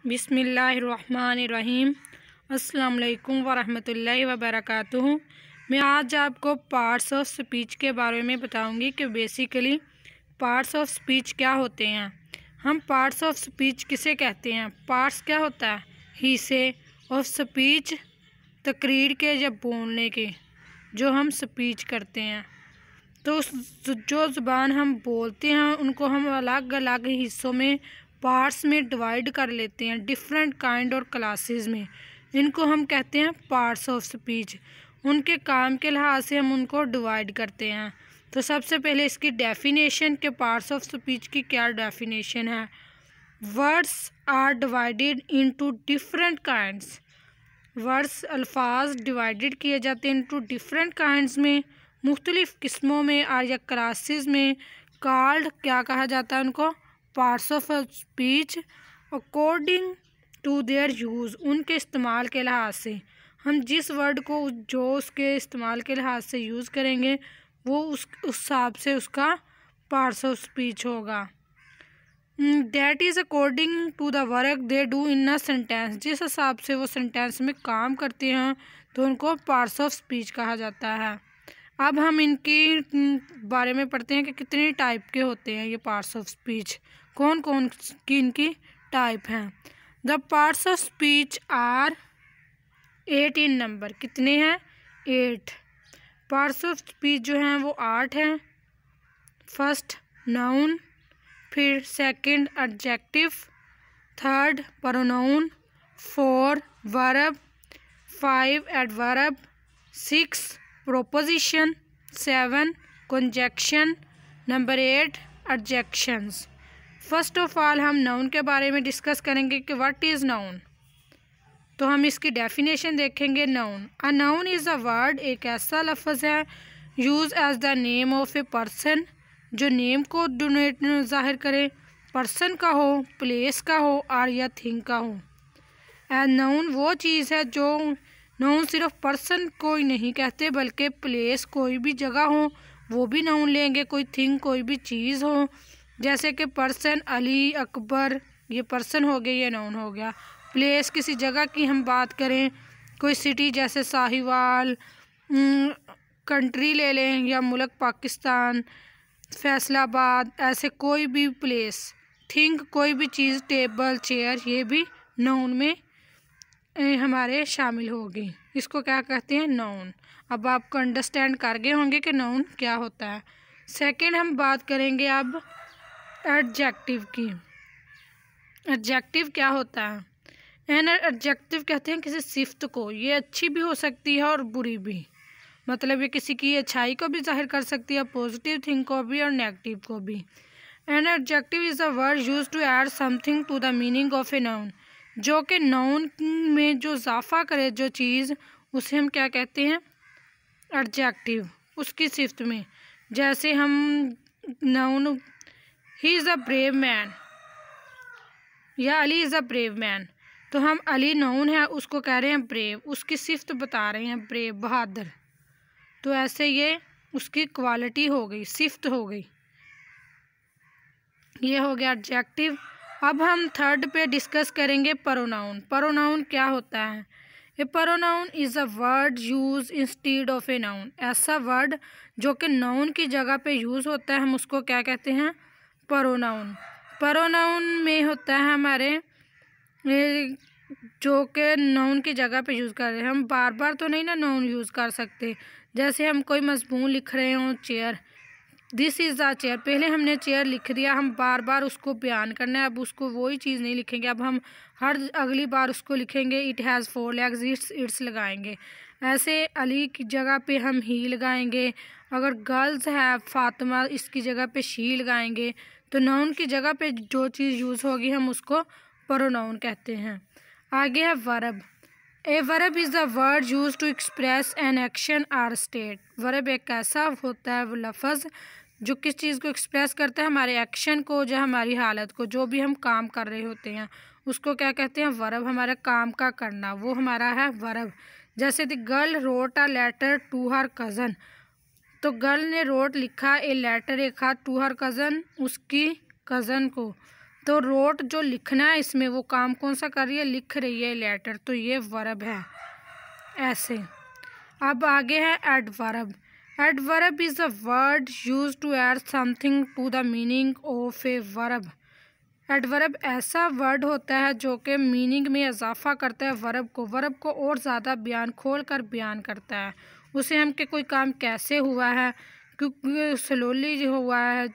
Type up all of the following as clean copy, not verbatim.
बिस्मिल्लाहिर्रहमानिर्रहीम। अस्सलाम वालेकुम वरहमतुल्लाहि वबरकातुहू। मैं आज आपको पार्ट्स ऑफ स्पीच के बारे में बताऊंगी कि बेसिकली पार्ट्स ऑफ स्पीच क्या होते हैं। हम पार्ट्स ऑफ स्पीच किसे कहते हैं? पार्ट्स क्या होता है? हिस्से ऑफ स्पीच, तकरीर के या बोलने के, जो हम स्पीच करते हैं। तो जो ज़ुबान हम बोलते हैं उनको हम अलग अलग हिस्सों में, पार्ट्स में डिवाइड कर लेते हैं, डिफरेंट काइंड और क्लासेस में। इनको हम कहते हैं पार्ट्स ऑफ स्पीच। उनके काम के लिहाज से हम उनको डिवाइड करते हैं। तो सबसे पहले इसकी डेफिनेशन के पार्ट्स ऑफ स्पीच की क्या डेफिनेशन है। Words are divided into different kinds. Words अल्फाज डिवाइडेड किए जाते हैं इनटू डिफरेंट काइंड्स में, मुख्तलिफ़ किस्मों में और या क्लासेस में। कॉल्ड क्या कहा जाता है उनको? Parts of speech according to their use. उनके इस्तेमाल के लिहाज से हम जिस वर्ड को जो उसके इस्तेमाल के लिहाज से यूज़ करेंगे वो उस हिसाब से उसका पार्ट्स ऑफ स्पीच होगा। That is according to the work they do in a sentence. जिस हिसाब से वो सेंटेंस में काम करते हैं तो उनको पार्ट्स ऑफ स्पीच कहा जाता है। अब हम इनकी बारे में पढ़ते हैं कि कितने टाइप के होते हैं ये पार्ट्स ऑफ स्पीच, कौन कौन की इनकी टाइप हैं। The parts of speech are 8 in number. कितने हैं? 8 पार्ट्स ऑफ स्पीच जो हैं वो 8 हैं। फर्स्ट नाउन, फिर second adjective, third pronoun, 4 verb, 5 adverb, 6 preposition, 7 conjunction, number 8 interjections. First of all हम नाउन के बारे में डिस्कस करेंगे कि व्हाट इज़ नाउन। तो हम इसकी डेफिनेशन देखेंगे। Noun, a noun is a word, एक ऐसा लफ्ज़ है use as the name of a person, जो नेम को डोनेट ज़ाहिर करे, पर्सन का हो, प्लेस का हो और या थिंग का हो। एज नाउन वो चीज़ है जो, नाउन सिर्फ पर्सन को ही नहीं कहते बल्कि प्लेस, कोई भी जगह हो वो भी नाउन लेंगे, कोई थिंग, कोई भी चीज़ हो। जैसे कि पर्सन अली, अकबर, ये पर्सन हो गया, ये नाउन हो गया। प्लेस किसी जगह की हम बात करें, कोई सिटी जैसे साहिवाल, कंट्री ले लें या मुल्क पाकिस्तान, फैसलाबाद, ऐसे कोई भी प्लेस। थिंग कोई भी चीज़, टेबल, चेयर, ये भी नाउन में हमारे शामिल होगी। इसको क्या कहते हैं? नाउन। अब आपको अंडरस्टैंड कर गए होंगे कि नाउन क्या होता है। सेकंड हम बात करेंगे अब एडजेक्टिव की। एडजेक्टिव क्या होता है? एडजेक्टिव कहते हैं किसी सिफ्त को, ये अच्छी भी हो सकती है और बुरी भी। मतलब ये किसी की अच्छाई को भी जाहिर कर सकती है, पॉजिटिव थिंग को भी और नेगेटिव को भी। An adjective is a word use to add something to the meaning of a noun, जो कि नाउन में जो इजाफा करे जो चीज़, उसे हम क्या कहते हैं? एडजेक्टिव, उसकी सिफ्त में। जैसे हम noun he is a brave man या Ali is a brave man, तो हम अली नाउन है, उसको कह रहे हैं ब्रेव, उसकी सिफ्त बता रहे हैं ब्रेव, बहादुर। तो ऐसे ये उसकी क्वालिटी हो गई, सिफ्त हो गई। ये हो गया एडजेक्टिव। अब हम थर्ड पे डिस्कस करेंगे प्रोनाउन। प्रोनाउन क्या होता है? A pronoun is a word use instead of a noun. ऐसा वर्ड जो कि नाउन की जगह पे यूज़ होता है, हम उसको क्या कहते हैं? प्रोनाउन। प्रोनाउन में होता है हमारे जो कि नाउन की जगह पे यूज़ कर रहे हैं। हम बार बार तो नहीं ना नाउन यूज़ कर सकते। जैसे हम कोई मज़मून लिख रहे हों, chair, this is a chair, पहले हमने चेयर लिख दिया, हम बार बार उसको बयान करना है, अब उसको वही चीज़ नहीं लिखेंगे, अब हम हर अगली बार उसको लिखेंगे इट हैज़ 4 legs, इट्स लगाएंगे। ऐसे अली की जगह पे हम ही लगाएंगे। अगर गर्ल्स है फातिमा, इसकी जगह पे शी लगाएंगे। तो नाउन की जगह पे जो चीज़ यूज़ होगी हम उसको प्रोनाउन कहते हैं। आगे है verb. A verb is a word use to express an action or state. Verb एक ऐसा होता है वो लफ्ज़ जो किस चीज़ को एक्सप्रेस करता है? हमारे एक्शन को, जो हमारी हालत को, जो भी हम काम कर रहे होते हैं उसको क्या कहते हैं? वर्ब। हमारे काम का करना वो हमारा है वर्ब। जैसे the girl wrote a letter to her cousin, तो गर्ल ने रोट लिखा ए लेटर, एक हाथ, टू हर कज़न, उसकी कज़न को। तो रोट जो लिखना है इसमें वो काम कौन सा कर रही है, लिख रही है लेटर, तो ये वर्ब है ऐसे। अब आगे है adverb. Adverb is a word use to add something to the meaning of a verb. Adverb ऐसा वर्ड होता है जो कि मीनिंग में इजाफा करता है वर्ब को और ज़्यादा खोल कर बयान करता है। उसे हम कि कोई काम कैसे हुआ है, क्योंकि स्लोली हुआ है,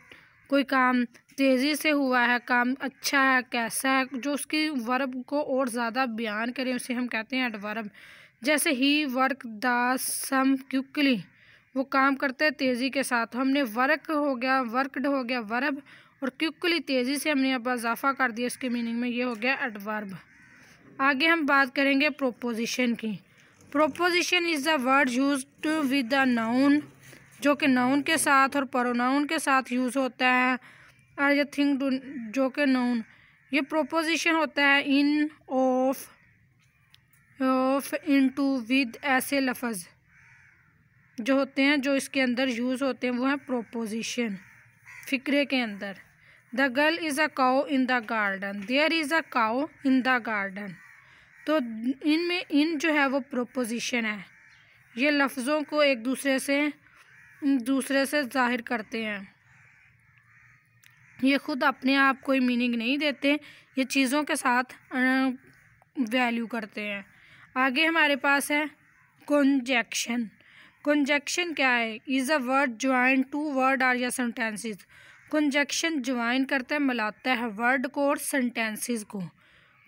कोई काम तेज़ी से हुआ है, काम अच्छा है, कैसा है, जो उसकी वर्ब को और ज़्यादा बयान करें उसे हम कहते हैं एडवर्ब। जैसे ही वर्क द सम क्विकली, वो काम करते हैं तेज़ी के साथ। हमने वर्कड हो गया वर्ब, और क्विकली तेज़ी से हमने अब इजाफा कर दिया इसके मीनिंग में, ये हो गया एडवर्ब। आगे हम बात करेंगे प्रोपोजिशन की। Proposition is the word used with the noun, जो कि नाउन के साथ और प्रोनाउन के साथ यूज़ होता है, और ये थिंग जो कि नाउन, ये प्रोपोजिशन होता है इन, ऑफ, इनटू, विद, ऐसे लफ्ज़ जो होते हैं जो इसके अंदर यूज़ होते हैं वो है प्रोपोजिशन फ़िक्रे के अंदर। The girl is a cow in the garden, there is a cow in the garden. तो इनमें इन जो है वो प्रोपोजिशन है, ये लफ्ज़ों को एक दूसरे से ज़ाहिर करते हैं। ये खुद अपने आप कोई मीनिंग नहीं देते, ये चीज़ों के साथ वैल्यू करते हैं। आगे हमारे पास है कंजक्शन। कंजक्शन क्या है, is a word join to word or या सेंटेंसेस। कंजक्शन ज्वाइन करता है, मिलाता है वर्ड को और सेंटेंसेस को।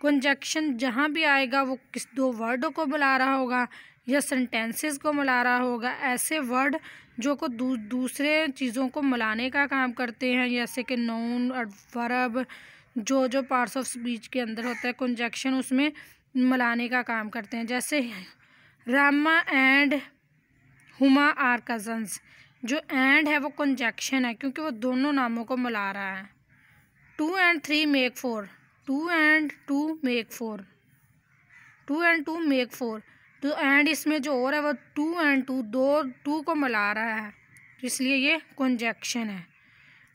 कंजक्शन जहाँ भी आएगा वो किस दो वर्डों को मिला रहा होगा या सेंटेंसेस को मिला रहा होगा। ऐसे वर्ड जो को दूसरे चीज़ों को मिलाने का काम करते हैं, जैसे कि नाउन और वर्ब, जो पार्ट्स ऑफ स्पीच के अंदर होता है कंजक्शन, उसमें मिलाने का काम करते हैं। जैसे Rama and Huma are cousins, जो एंड है वो कंजक्शन है क्योंकि वो दोनों नामों को मिला रहा है। 2 and 3 make 4, 2 and 2 make 4, 2 and 2 make 4। तो एंड इसमें जो और है वो 2 and 2 टू को मिला रहा है, इसलिए ये कंजक्शन है।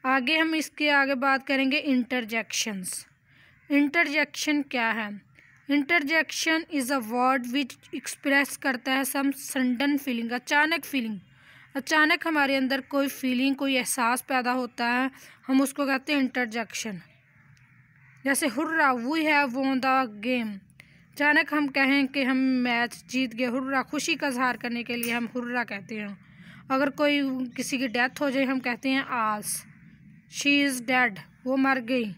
आगे हम इसके आगे बात करेंगे इंटरजेक्शंस। इंटरजेक्शन क्या है, interjection is a word which express करता है सम सडन फीलिंग, अचानक फीलिंग। अचानक हमारे अंदर कोई फीलिंग, कोई एहसास पैदा होता है, हम उसको कहते हैं इंटरजेक्शन। जैसे hurrah, we have won the game. अचानक हम कहें कि हम मैच जीत गए, हुर्रा, खुशी का इजहार करने के लिए हम हुर्रा कहते हैं। अगर कोई किसी की डेथ हो जाए हम कहते हैं आस, शी इज़ डेड, वो मर गई।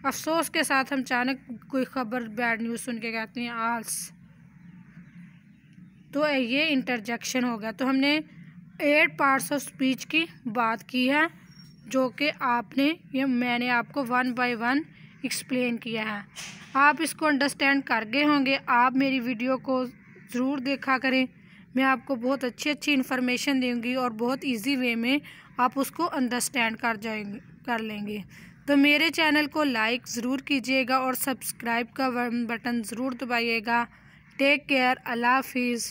अफसोस के साथ हम अचानक कोई खबर, बैड न्यूज़ सुन के कहते हैं आस। तो ये इंटरजेक्शन हो गया। तो हमने 8 पार्ट्स ऑफ स्पीच की बात की है, जो कि मैंने आपको 1 by 1 एक्सप्लेन किया है। आप इसको अंडरस्टैंड कर गए होंगे। आप मेरी वीडियो को ज़रूर देखा करें, मैं आपको बहुत अच्छी इन्फॉर्मेशन दूँगी और बहुत इजी वे में आप उसको अंडरस्टैंड कर लेंगे। तो मेरे चैनल को लाइक ज़रूर कीजिएगा और सब्सक्राइब का बटन ज़रूर दबाइएगा। टेक केयर, अल्लाह हाफिज़।